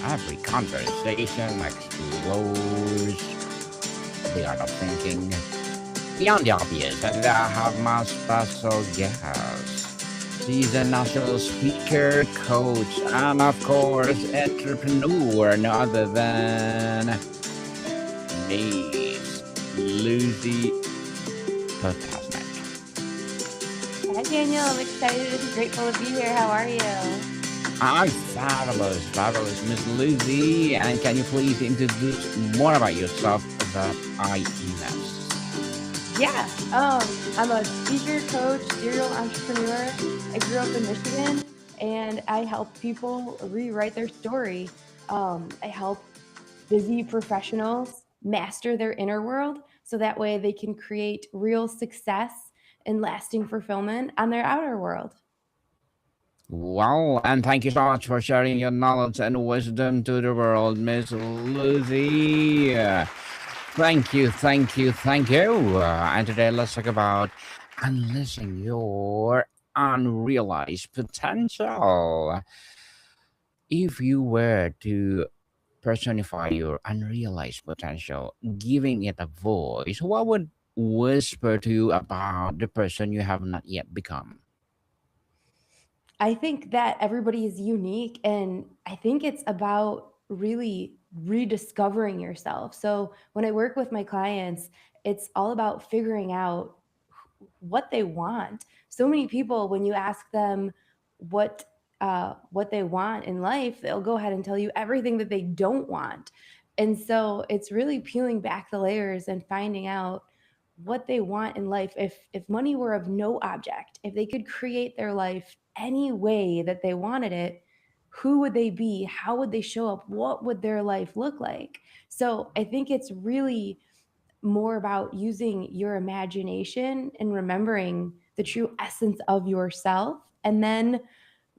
Every conversation explores the art of thinking beyond the obvious, and I have my special guest. She's a national speaker, coach, and of course, entrepreneur, no other than Miss Lucie Ptasznik. Hi, Daniel. I'm excited and grateful to be here. How are you? I'm fabulous, fabulous, Miss Lucy. And can you please introduce more about yourself that I missed? Yeah, I'm a speaker, coach, serial entrepreneur. I grew up in Michigan and I help people rewrite their story. I help busy professionals master their inner world so that way they can create real success and lasting fulfillment on their outer world. Well, and thank you so much for sharing your knowledge and wisdom to the world, Miss Lucy. Thank you, thank you, thank you. And today let's talk about unleashing your unrealized potential. If you were to personify your unrealized potential, giving it a voice, what would whisper to you about the person you have not yet become? I think that everybody is unique, and I think it's about really rediscovering yourself. So when I work with my clients, it's all about figuring out what they want. So many people, when you ask them what what they want in life, they'll go ahead and tell you everything that they don't want. And so it's really peeling back the layers and finding out what they want in life. If money were of no object, if they could create their life any way that they wanted it, who would they be? How would they show up? What would their life look like? So I think it's really more about using your imagination and remembering the true essence of yourself, and then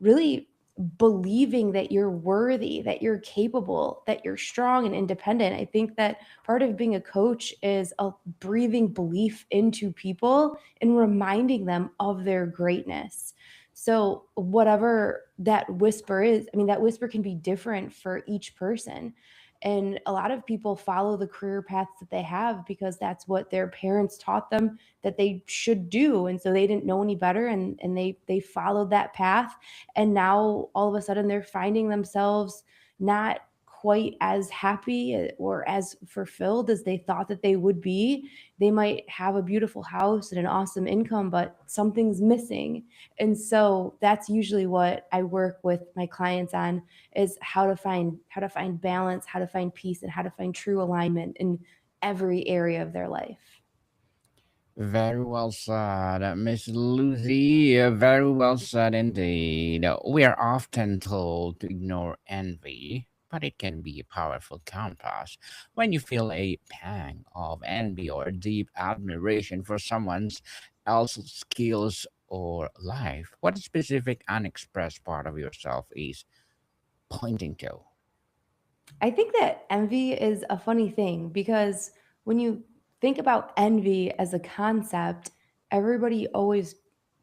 really believing that you're worthy, that you're capable, that you're strong and independent. I think that part of being a coach is a breathing belief into people and reminding them of their greatness. So, whatever that whisper is, I mean, that whisper can be different for each person. And a lot of people follow the career paths that they have because that's what their parents taught them that they should do. And so they didn't know any better, and they followed that path. And now all of a sudden they're finding themselves not quite as happy or as fulfilled as they thought that they would be. They might have a beautiful house and an awesome income, but something's missing. And so that's usually what I work with my clients on, is how to find balance, how to find peace, and how to find true alignment in every area of their life. Very well said, Miss Lucy. Very well said indeed. We are often told to ignore envy, but it can be a powerful compass. When you feel a pang of envy or deep admiration for someone else's skills or life, what specific unexpressed part of yourself is pointing to? I think that envy is a funny thing because when you think about envy as a concept, everybody always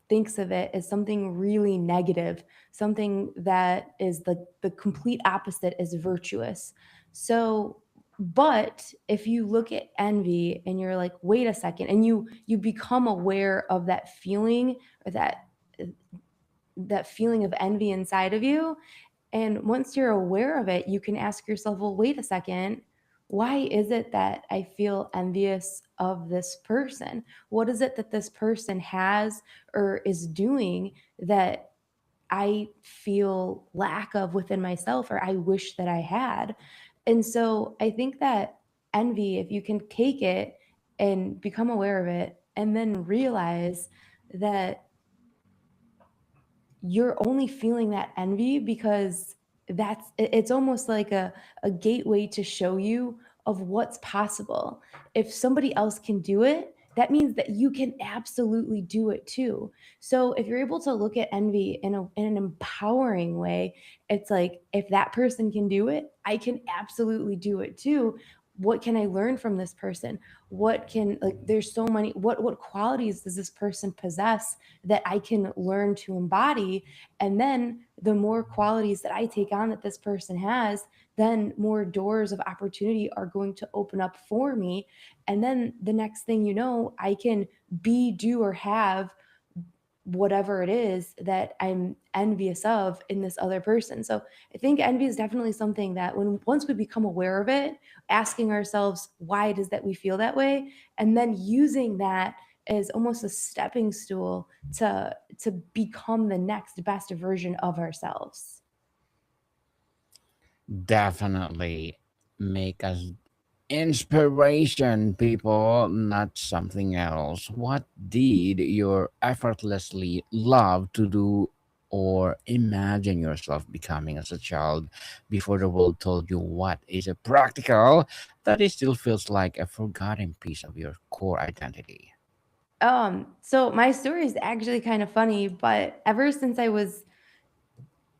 thinks of it as something really negative, something that is the complete opposite is virtuous. So, but if you look at envy and you're like, wait a second, and you become aware of that feeling, or that feeling of envy inside of you, and once you're aware of it, you can ask yourself, well, wait a second, why is it that I feel envious of this person? What is it that this person has or is doing that I feel lack of within myself, or I wish that I had? And so I think that envy, if you can take it and become aware of it, and then realize that you're only feeling that envy because it's almost like a gateway to show you of what's possible. If somebody else can do it, that means that you can absolutely do it too. So if you're able to look at envy in an empowering way, it's like, if that person can do it, I can absolutely do it too. what can I learn from this person? What can, like, there's so many, what qualities does this person possess that I can learn to embody? And then the more qualities that I take on that this person has, then more doors of opportunity are going to open up for me. And then the next thing you know, I can be, do, or have whatever it is that I'm envious of in this other person. So I think envy is definitely something that, when once we become aware of it, asking ourselves why it is that we feel that way, and then using that as almost a stepping stool to become the next best version of ourselves. Definitely make us inspiration, people, not something else. What did you effortlessly love to do or imagine yourself becoming as a child before the world told you what is a practical that it still feels like a forgotten piece of your core identity? So my story is actually kind of funny, but ever since I was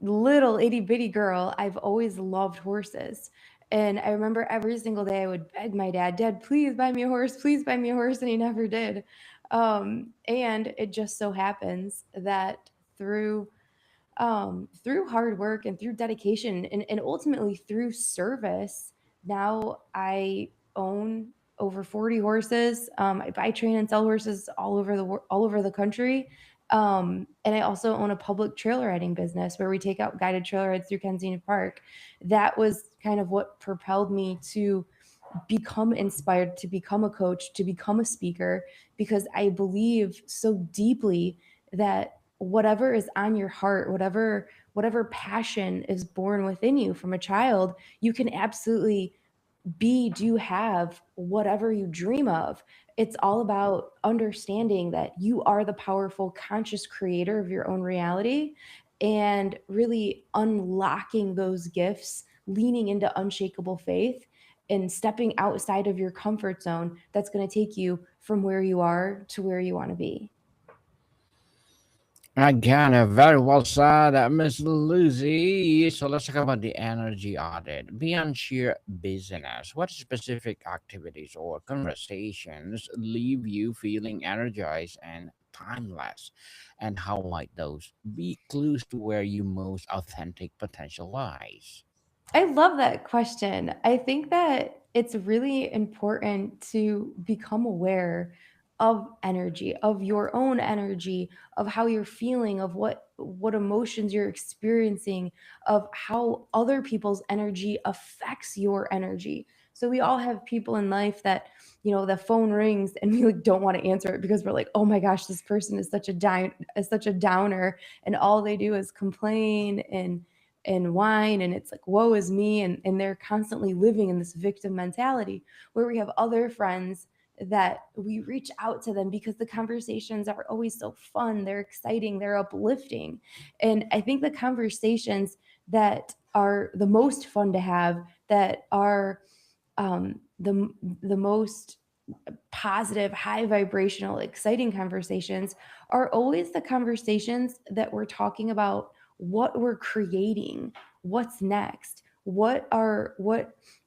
little itty bitty girl, I've always loved horses. And I remember every single day I would beg my dad, Dad, please buy me a horse, please buy me a horse. And he never did. And it just so happens that through hard work and through dedication, and ultimately through service, now I own over 40 horses. I buy, train, and sell horses all over the country. And I also own a public trail riding business where we take out guided trail rides through Kensington Park. That was kind of what propelled me to become inspired, to become a coach, to become a speaker, because I believe so deeply that whatever is on your heart, whatever passion is born within you from a child, you can absolutely be, do, have whatever you dream of. It's all about understanding that you are the powerful, conscious creator of your own reality, and really unlocking those gifts, leaning into unshakable faith, and stepping outside of your comfort zone that's going to take you from where you are to where you want to be. Again, very well said, Miss Lucy. So let's talk about the energy audit. Beyond sheer busyness, what specific activities or conversations leave you feeling energized and timeless? And how might those be clues to where your most authentic potential lies? I love that question. I think that it's really important to become aware of energy, of your own energy, of how you're feeling, of what emotions you're experiencing, of how other people's energy affects your energy. So we all have people in life that, the phone rings and we like don't want to answer it because we're like, "Oh my gosh, this person is such a downer, and all they do is complain and whine, and it's like woe is me, and they're constantly living in this victim mentality." Where we have other friends that we reach out to them because the conversations are always so fun, they're exciting, they're uplifting. And I think the conversations that are the most fun to have, that are the most positive, high vibrational, exciting conversations, are always the conversations that we're talking about what we're creating, what's next, what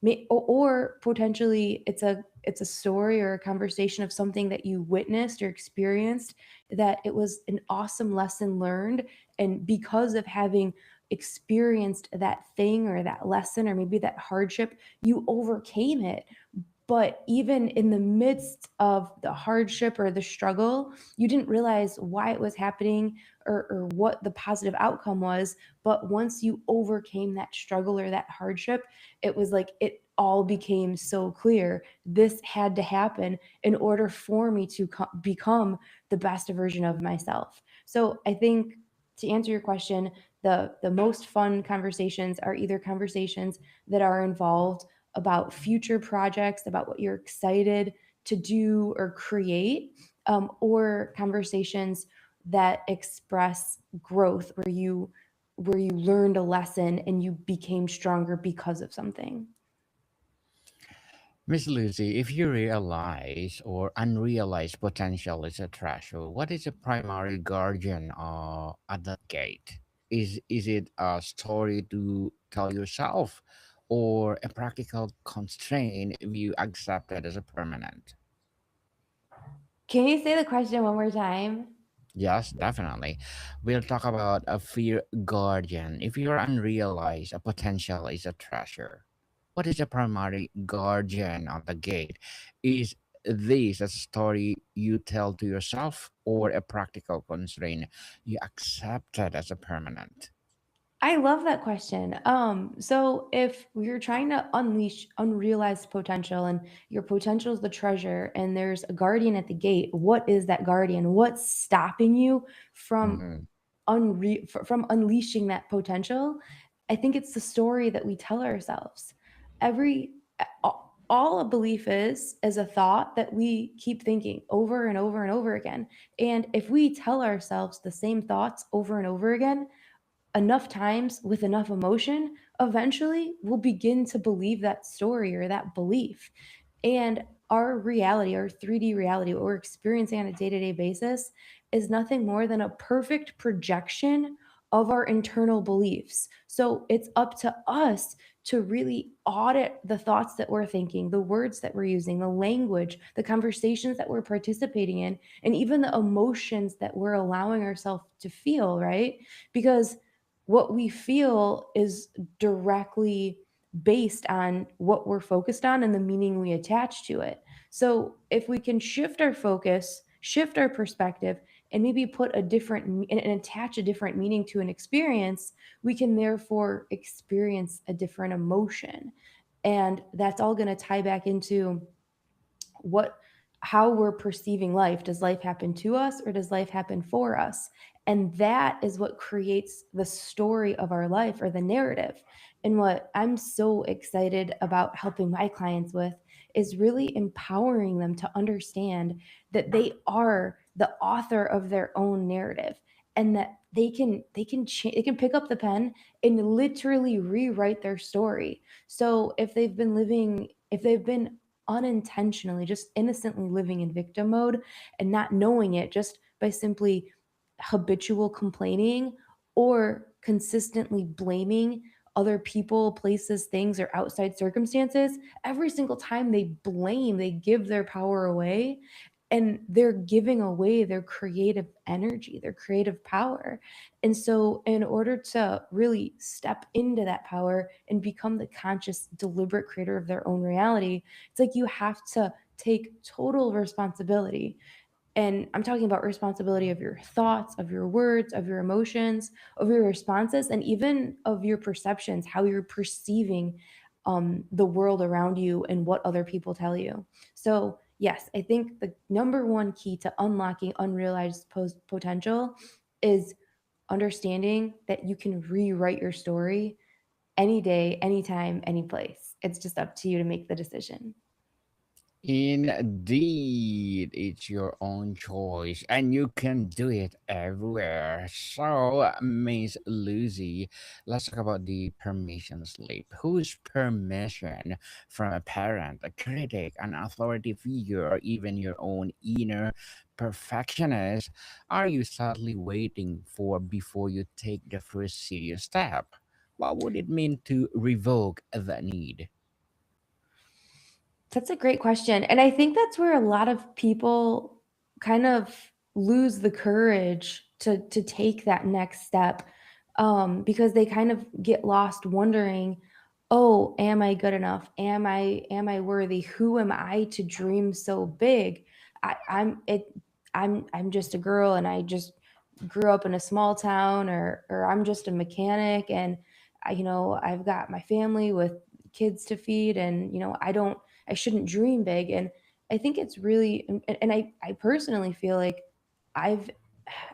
may, or potentially it's a story or a conversation of something that you witnessed or experienced, that it was an awesome lesson learned, and because of having experienced that thing or that lesson or maybe that hardship, you overcame it. But even in the midst of the hardship or the struggle, you didn't realize why it was happening, or what the positive outcome was. But once you overcame that struggle or that hardship, it was like it all became so clear. This had to happen in order for me to become the best version of myself. So I think, to answer your question, the most fun conversations are either conversations that are involved about future projects, about what you're excited to do or create, or conversations that express growth, where you learned a lesson and you became stronger because of something. Miss Lucy, if you realize or unrealized potential is a threshold, what is the primary guardian at that gate? Is it a story to tell yourself, or a practical constraint you accepted as a permanent? Can you say the question one more time? Yes, definitely. We'll talk about a fear guardian. If you're unrealized, a potential is a treasure. What is the primary guardian of the gate? Is this a story you tell to yourself or a practical constraint you accepted as a permanent? I love that question. So if you're trying to unleash unrealized potential and your potential is the treasure and there's a guardian at the gate, what is that guardian? What's stopping you from Mhm. from unleashing that potential? I think it's the story that we tell ourselves. Every all a belief is a thought that we keep thinking over and over and over again. And if we tell ourselves the same thoughts over and over again, enough times with enough emotion, eventually we'll begin to believe that story or that belief. And our reality, our 3D reality, what we're experiencing on a day to day basis, is nothing more than a perfect projection of our internal beliefs. So it's up to us to really audit the thoughts that we're thinking, the words that we're using, the language, the conversations that we're participating in, and even the emotions that we're allowing ourselves to feel, right? Because what we feel is directly based on what we're focused on and the meaning we attach to it. So if we can shift our focus, shift our perspective, and maybe put a different and attach a different meaning to an experience, we can therefore experience a different emotion. And that's all going to tie back into what how we're perceiving life. Does life happen to us or does life happen for us? And that is what creates the story of our life or the narrative. And what I'm so excited about helping my clients with is really empowering them to understand that they are the author of their own narrative, and that they can pick up the pen and literally rewrite their story. So if they've been unintentionally, just innocently living in victim mode and not knowing it, just by simply habitual complaining or consistently blaming other people, places, things, or outside circumstances, every single time they blame, they give their power away, and they're giving away their creative energy, their creative power. And so, in order to really step into that power and become the conscious, deliberate creator of their own reality, it's like you have to take total responsibility. And I'm talking about responsibility of your thoughts, of your words, of your emotions, of your responses, and even of your perceptions, how you're perceiving the world around you and what other people tell you. So, yes, I think the number one key to unlocking unrealized potential is understanding that you can rewrite your story any day, anytime, any place. It's just up to you to make the decision. Indeed, it's your own choice, and you can do it everywhere. So, Miss Lucy, let's talk about the permission slip. Whose permission from a parent, a critic, an authority figure, or even your own inner perfectionist are you sadly waiting for before you take the first serious step? What would it mean to revoke that need? That's a great question. And I think that's where a lot of people kind of lose the courage to take that next step, because they kind of get lost wondering, oh, am I good enough? Am I worthy? Who am I to dream so big? I'm just a girl and I just grew up in a small town, or I'm just a mechanic and I've got my family with kids to feed, and I shouldn't dream big. And I think it's really, and I personally feel like I've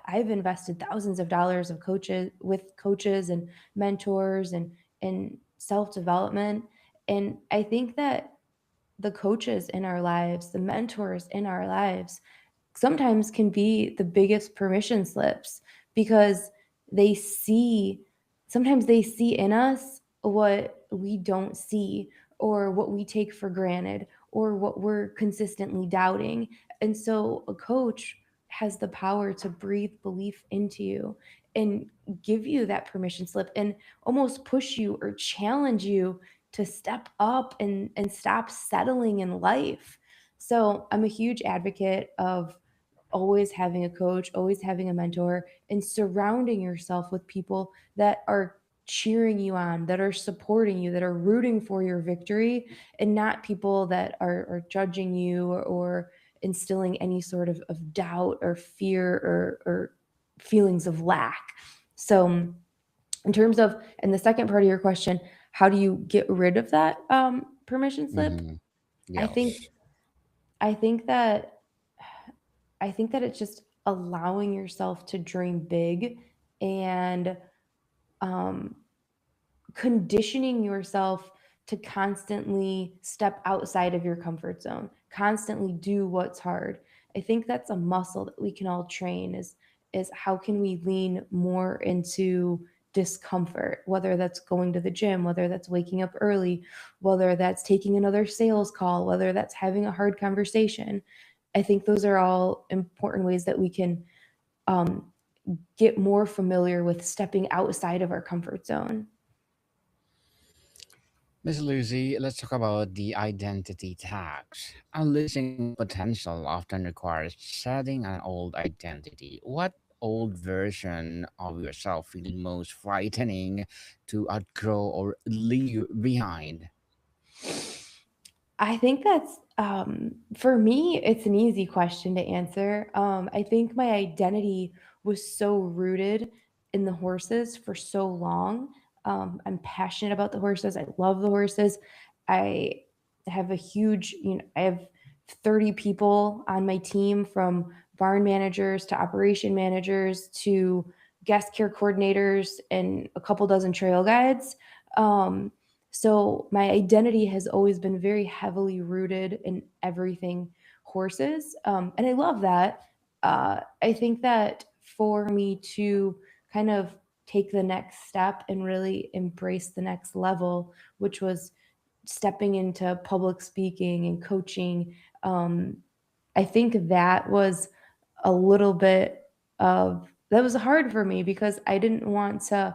I've invested thousands of dollars of coaches and mentors and self-development. And I think that the coaches in our lives, the mentors in our lives, sometimes can be the biggest permission slips, because they see sometimes they see in us what we don't see, or what we take for granted, or what we're consistently doubting. And so a coach has the power to breathe belief into you and give you that permission slip and almost push you or challenge you to step up and stop settling in life. So I'm a huge advocate of always having a coach, always having a mentor, and surrounding yourself with people that are cheering you on, that are supporting you, that are rooting for your victory, and not people that are judging you or instilling any sort of doubt or fear or feelings of lack. So, in terms of, and the second part of your question, how do you get rid of that permission slip? Hmm. I think Yes. I think that I think that it's just allowing yourself to dream big and um, conditioning yourself to constantly step outside of your comfort zone, constantly do what's hard. I think that's a muscle that we can all train is how can we lean more into discomfort, whether that's going to the gym, whether that's waking up early, whether that's taking another sales call, whether that's having a hard conversation. I think those are all important ways that we can um, get more familiar with stepping outside of our comfort zone. Miss Lucy, let's talk about the identity tax. Unleashing your potential often requires shedding an old identity. What old version of yourself feel most frightening to outgrow or leave behind? I think that's for me, it's an easy question to answer. I think my identity was so rooted in the horses for so long. I'm passionate about the horses. I love the horses. I have a huge, I have 30 people on my team, from barn managers to operation managers to guest care coordinators and a couple dozen trail guides. Um, so my identity has always been very heavily rooted in everything horses. And I love that. I think that for me to kind of take the next step and really embrace the next level, which was stepping into public speaking and coaching, um, I think that was a little bit of that was hard for me because I didn't want to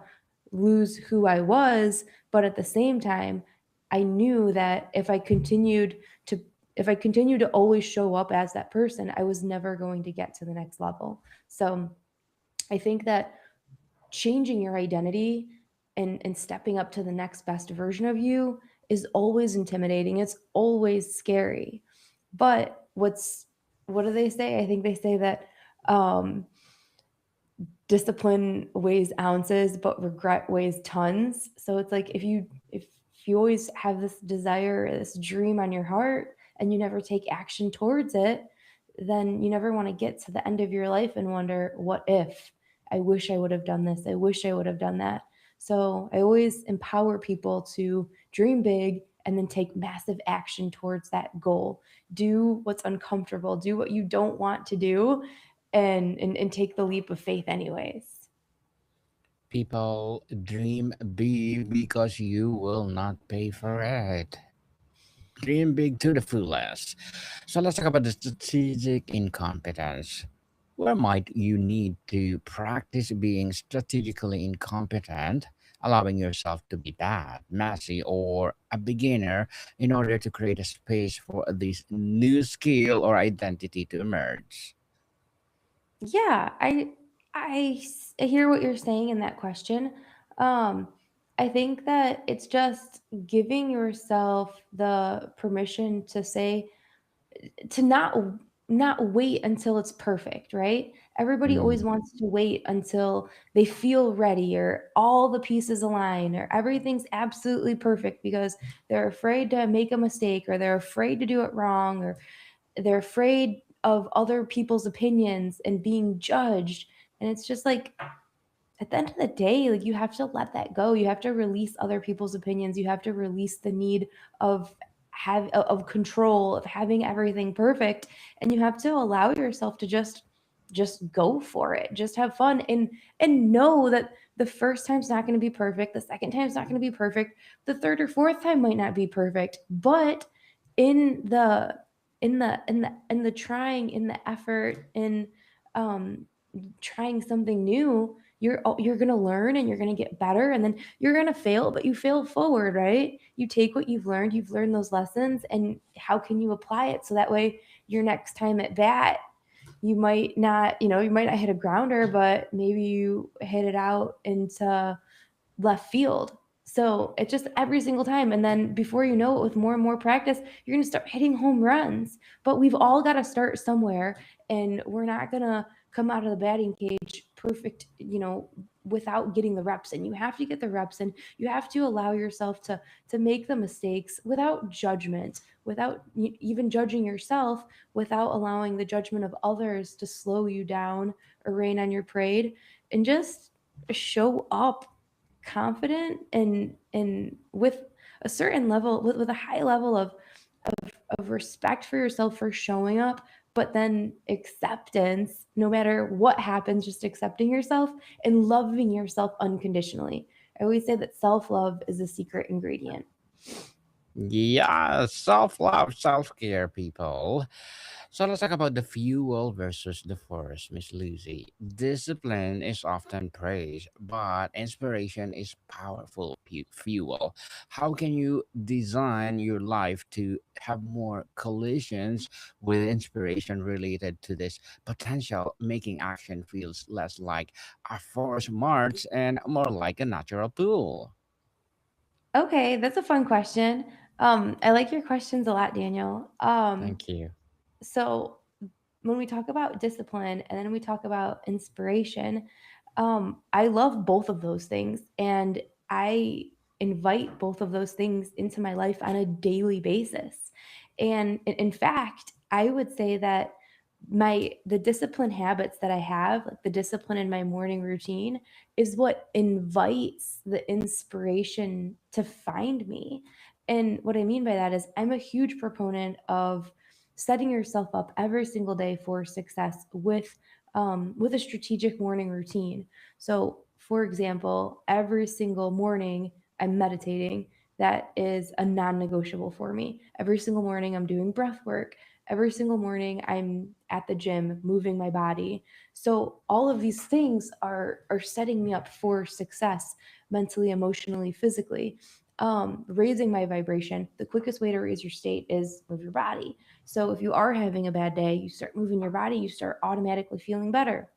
lose who I was, but at the same time, I knew that to if I continued to always show up as that person, I was never going to get to the next level. So, I think that changing your identity and stepping up to the next best version of you is always intimidating. It's always scary. But what do they say? I think they say that um, discipline weighs ounces, but regret weighs tons. So it's like if you always have this desire, this dream on your heart, and you never take action towards it, then you never want to get to the end of your life and wonder, what if? I wish I would have done this. I wish I would have done that. So I always empower people to dream big and then take massive action towards that goal. Do what's uncomfortable, do what you don't want to do, and take the leap of faith anyways. People dream big because you will not pay for it. Dream big to the fullest. So let's talk about the strategic incompetence. Where might you need to practice being strategically incompetent, allowing yourself to be bad, messy, or a beginner in order to create a space for this new skill or identity to emerge? Yeah, I hear what you're saying in that question. Um, I think that it's just giving yourself the permission to say, to not wait until it's perfect, right? Everybody always Mm. wants to wait until they feel ready or all the pieces align or everything's absolutely perfect because they're afraid to make a mistake or they're afraid to do it wrong or they're afraid of other people's opinions and being judged. And it's just like, at the end of the day, like, you have to let that go. You have to release other people's opinions. You have to release the need of of control, of having everything perfect, and you have to allow yourself to just go for it. Just have fun and know that the first time's not going to be perfect, the second time's not going to be perfect, the third or fourth time might not be perfect, but in the in the trying, in the effort, in um trying something new, you're going to learn and you're going to get better, and then you're going to fail, but you fail forward, right? You take what you've learned those lessons, and how can you apply it so that way your next time at bat, you might not hit a grounder, but maybe you hit it out into left field. So it's just every single time. And then before you know it, with more and more practice, you're going to start hitting home runs. But we've all got to start somewhere. And we're not going to come out of the batting cage perfect, without getting the reps in. You have to get the reps in. You have to allow yourself to make the mistakes without judgment, without even judging yourself, without allowing the judgment of others to slow you down or rain on your parade, and just show up confident and with a certain level, with a high level of respect for yourself for showing up, but then acceptance no matter what happens, just accepting yourself and loving yourself unconditionally. I always say that self-love is a secret ingredient. Yeah, self love, self care, people. So let's talk about the fuel versus the force, Miss Lucy. Discipline is often praised, but inspiration is powerful fuel. How can you design your life to have more collisions with inspiration related to this potential, making action feels less like a force march and more like a natural tool? Okay, that's a fun question. I like your questions a lot, Daniel. Thank you. So when we talk about discipline and then we talk about inspiration, I love both of those things. And I invite both of those things into my life on a daily basis. And in fact, I would say that the discipline habits that I have, like the discipline in my morning routine, is what invites the inspiration to find me. And what I mean by that is I'm a huge proponent of setting yourself up every single day for success with a strategic morning routine. So, for example, every single morning I'm meditating. That is a non-negotiable for me. Every single morning I'm doing breath work. Every single morning I'm at the gym moving my body. So all of these things are setting me up for success mentally, emotionally, physically. Raising my vibration. The quickest way to raise your state is move your body. So if you are having a bad day, you start moving your body, you start automatically feeling better.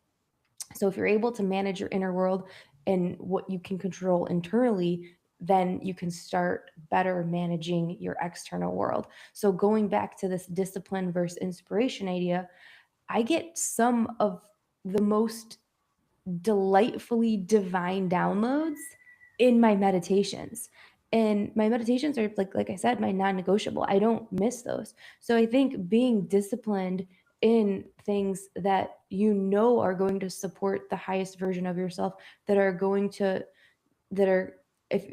So if you're able to manage your inner world and what you can control internally, then you can start better managing your external world. So going back to this discipline versus inspiration idea, I get some of the most delightfully divine downloads in my meditations. And my meditations are like I said, my non-negotiable. I don't miss those. So I think being disciplined in things that you know are going to support the highest version of yourself, that are going to that are if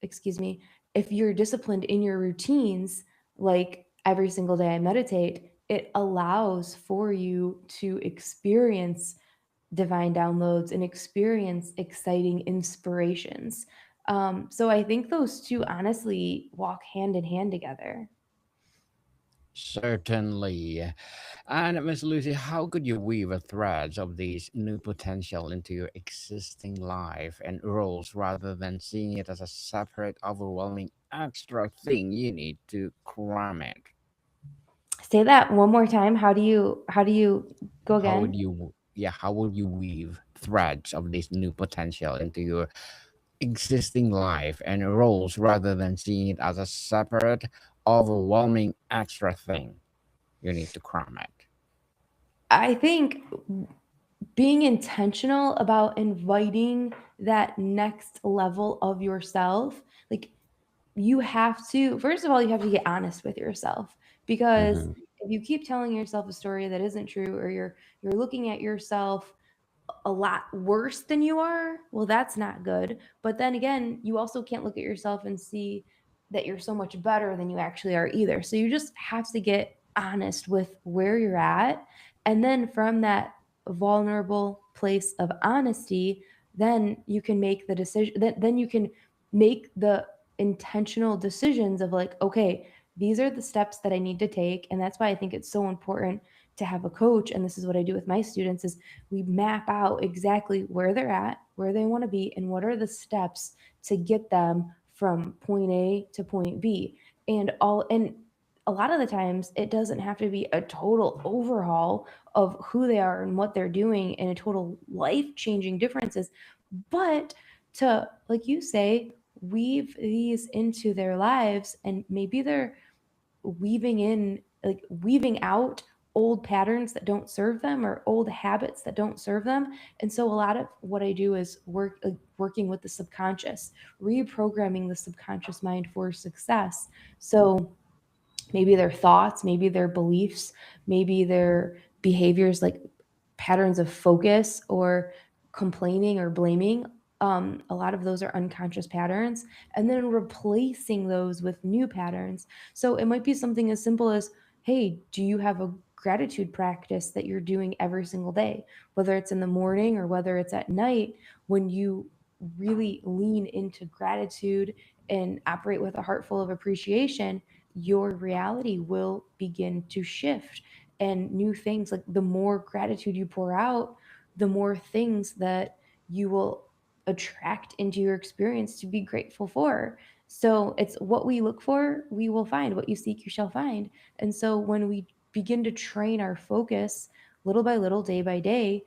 excuse me, if you're disciplined in your routines, like every single day I meditate, it allows for you to experience divine downloads and experience exciting inspirations. So I think those two honestly walk hand in hand together. Certainly. And Miss Lucy, how could you weave a threads of these new potential into your existing life and roles rather than seeing it as a separate, overwhelming extra thing you need to cram it? Say that one more time. How do you go How would again? yeah, how would you weave threads of this new potential into your existing life and roles rather than seeing it as a separate, overwhelming extra thing you need to cram it? I think being intentional about inviting that next level of yourself, like you have to, first of all, you have to get honest with yourself, because Hmm. if you keep telling yourself a story that isn't true, or you're looking at yourself a lot worse than you are, well, that's not good. But then again, you also can't look at yourself and see that you're so much better than you actually are either. So you just have to get honest with where you're at. And then from that vulnerable place of honesty, then you can make the decision, then you can make the intentional decisions of like, okay, these are the steps that I need to take. And that's why I think it's so important to have a coach, and this is what I do with my students, is we map out exactly where they're at, where they want to be, and what are the steps to get them from point A to point B. And a lot of the times it doesn't have to be a total overhaul of who they are and what they're doing and a total life-changing differences, but to, like you say, weave these into their lives, and maybe they're weaving out old patterns that don't serve them or old habits that don't serve them. And so a lot of what I do is working with the subconscious, reprogramming the subconscious mind for success. So maybe their thoughts, maybe their beliefs, maybe their behaviors, like patterns of focus or complaining or blaming. A lot of those are unconscious patterns, and then replacing those with new patterns. So it might be something as simple as, hey, do you have a gratitude practice that you're doing every single day, whether it's in the morning or whether it's at night? When you really lean into gratitude and operate with a heart full of appreciation, your reality will begin to shift, and new things, like the more gratitude you pour out, the more things that you will attract into your experience to be grateful for. So it's what we look for, we will find. What you seek, you shall find. And so when we begin to train our focus little by little, day by day,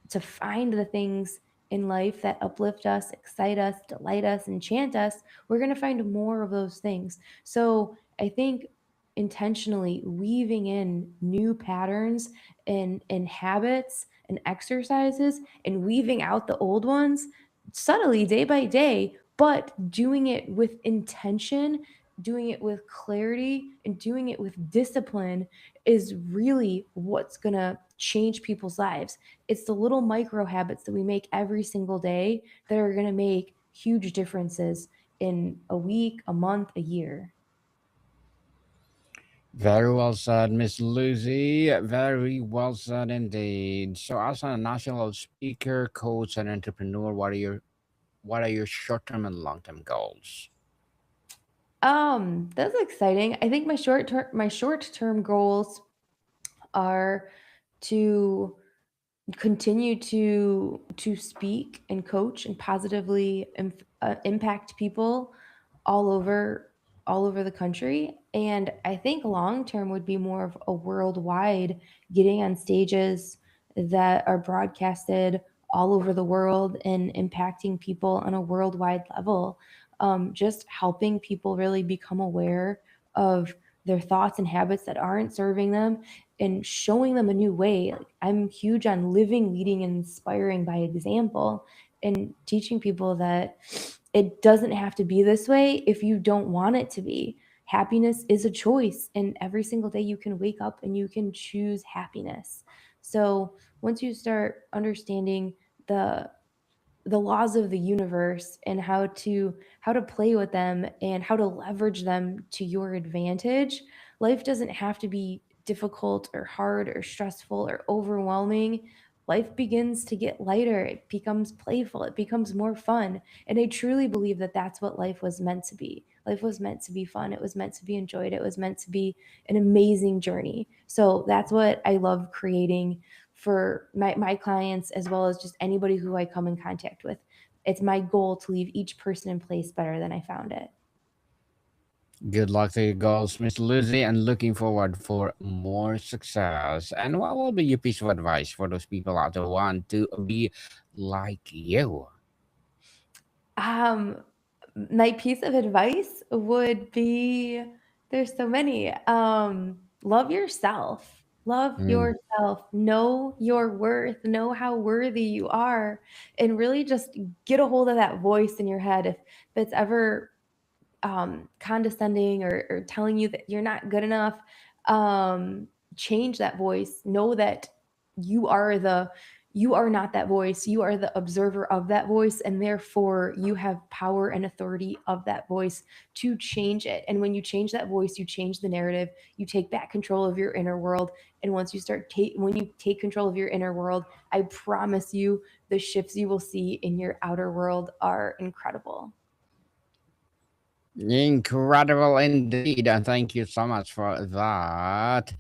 to find the things in life that uplift us, excite us, delight us, enchant us, we're going to find more of those things. So I think intentionally weaving in new patterns and habits and exercises and weaving out the old ones subtly, day by day, but doing it with intention, doing it with clarity, and doing it with discipline is really what's going to change people's lives. It's the little micro habits that we make every single day that are going to make huge differences in a week, a month, a year. Very well said, Miss Lucy. Very well said indeed. So, as a national speaker, coach, and entrepreneur, what are your short-term and long-term goals? That's exciting. I think my short term goals are to continue to speak and coach and positively impact people all over all over the country. And I think long term would be more of a worldwide, getting on stages that are broadcasted all over the world and impacting people on a worldwide level. Just helping people really become aware of their thoughts and habits that aren't serving them, and showing them a new way. Like, I'm huge on living, leading, and inspiring by example, and teaching people that it doesn't have to be this way if you don't want it to be. Happiness is a choice, and every single day you can wake up and you can choose happiness. So once you start understanding the the laws of the universe and how to play with them and how to leverage them to your advantage, life doesn't have to be difficult or hard or stressful or overwhelming. Life begins to get lighter, it becomes playful, it becomes more fun. And I truly believe that that's what life was meant to be. Life was meant to be fun, it was meant to be enjoyed, it was meant to be an amazing journey. So that's what I love creating for my clients, as well as just anybody who I come in contact with. It's my goal to leave each person in place better than I found it. Good luck to your goals, Miss Lucy, and looking forward for more success. And what will be your piece of advice for those people out there who want to be like you? Um, my piece of advice would be, there's so many. Love yourself. Love Mm. yourself. Know your worth. Know how worthy you are. And really just get a hold of that voice in your head. If it's ever condescending or telling you that you're not good enough, um, change that voice. Know that you are the you are not that voice. You are the observer of that voice, and therefore you have power and authority of that voice to change it. And when you change that voice, you change the narrative. You take back control of your inner world. And once you when you take control of your inner world, I promise you, the shifts you will see in your outer world are incredible. Incredible indeed, and thank you so much for that.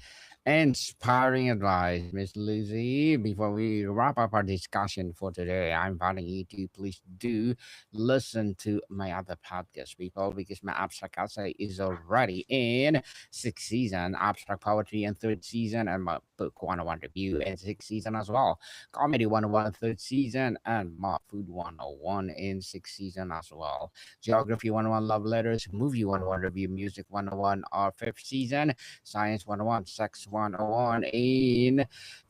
Inspiring advice, Miss Lucy. Before we wrap up our discussion for today, I'm inviting you to please do listen to my other podcast, people, because my abstract essay is already in sixth season, abstract poetry in third season, and my book 101 review in sixth season as well. Comedy 101 third season, and my food 101 in sixth season as well. Geography 101 love letters, movie 101 review, music 101 our fifth season, Science 101, Sex 101 in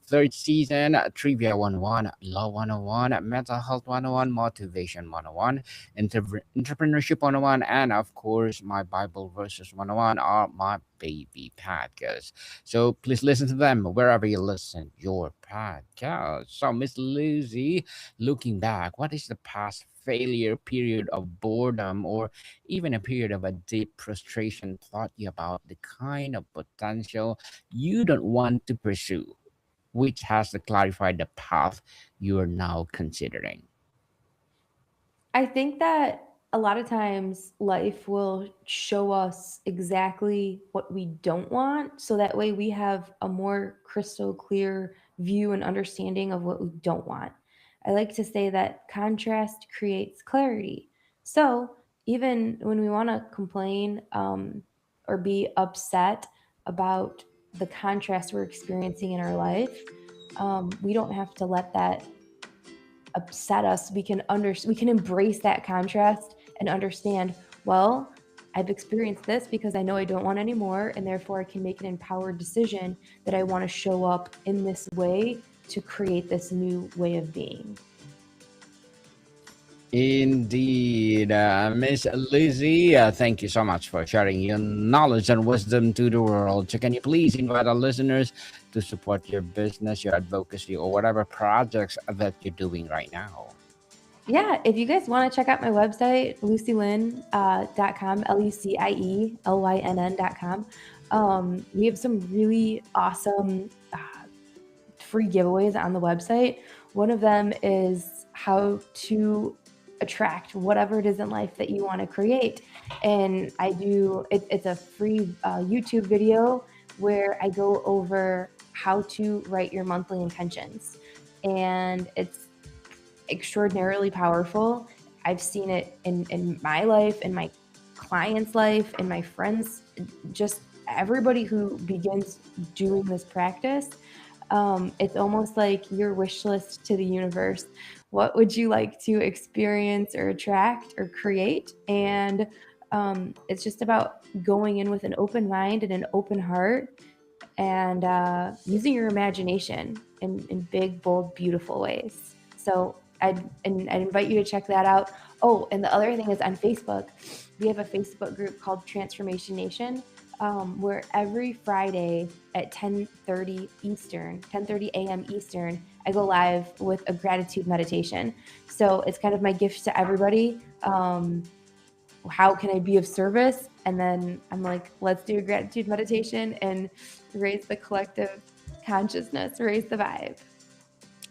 third season, Trivia 101, Law 101, Mental Health 101, Motivation 101, Entrepreneurship 101, and of course, my Bible Verses 101 are my baby podcasts. So please listen to them wherever you listen your podcast. So, Miss Lucy, looking back, what is the past failure period of boredom or even a period of a deep frustration taught you about the kind of potential you don't want to pursue, which has to clarify the path you are now considering? I think that a lot of times life will show us exactly what we don't want. So that way we have a more crystal clear view and understanding of what we don't want. I like to say that contrast creates clarity. So even when we want to complain or be upset about the contrast we're experiencing in our life, we don't have to let that upset us. We can embrace that contrast and understand, well, I've experienced this because I know I don't want any more, and therefore I can make an empowered decision that I want to show up in this way to create this new way of being. Indeed, Miss Lizzie, thank you so much for sharing your knowledge and wisdom to the world. So, can you please invite our listeners to support your business, your advocacy, or whatever projects that you're doing right now? Yeah, if you guys want to check out my website, lucielynn.com, LucieLyNN.com, we have some really awesome free giveaways on the website. One of them is how to attract whatever it is in life that you want to create. And it's a free YouTube video where I go over how to write your monthly intentions. And it's extraordinarily powerful. I've seen it in my life, in my clients' life, in my friends, just everybody who begins doing this practice. It's almost like your wish list to the universe. What would you like to experience or attract or create? And it's just about going in with an open mind and an open heart and using your imagination in big, bold, beautiful ways. So I'd invite you to check that out. Oh, and the other thing is on Facebook, we have a Facebook group called Transformation Nation, where every Friday at 10:30 Eastern, 10:30 a.m. Eastern, I go live with a gratitude meditation. So it's kind of my gift to everybody. How can I be of service? And then I'm like, let's do a gratitude meditation and raise the collective consciousness, raise the vibe.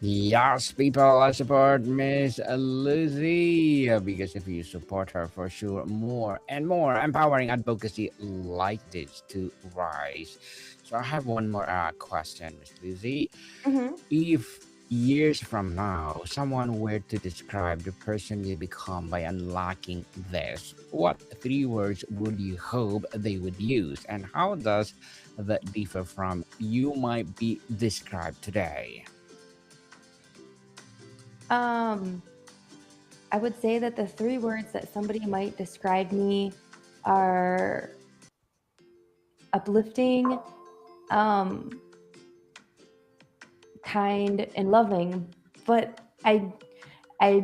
Yes, people, I support Miss Lizzie because if you support her, for sure, more and more empowering advocacy like this to rise. So I have one more question, Miss Lizzie. Mm-hmm. If years from now someone were to describe the person you become by unlocking this, what three words would you hope they would use, and how does that differ from you might be described today? Um, I would say that the three words that somebody might describe me are uplifting, um, kind, and loving. But I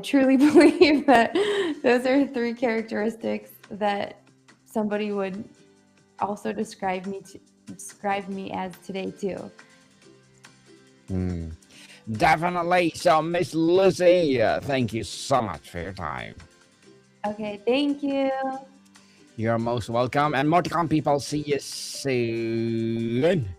truly believe that those are three characteristics that somebody would also describe me as today too. Hmm. Definitely. So, Miss Lucy, thank you so much for your time. Okay, thank you. You're most welcome. And more to come, people. See you soon.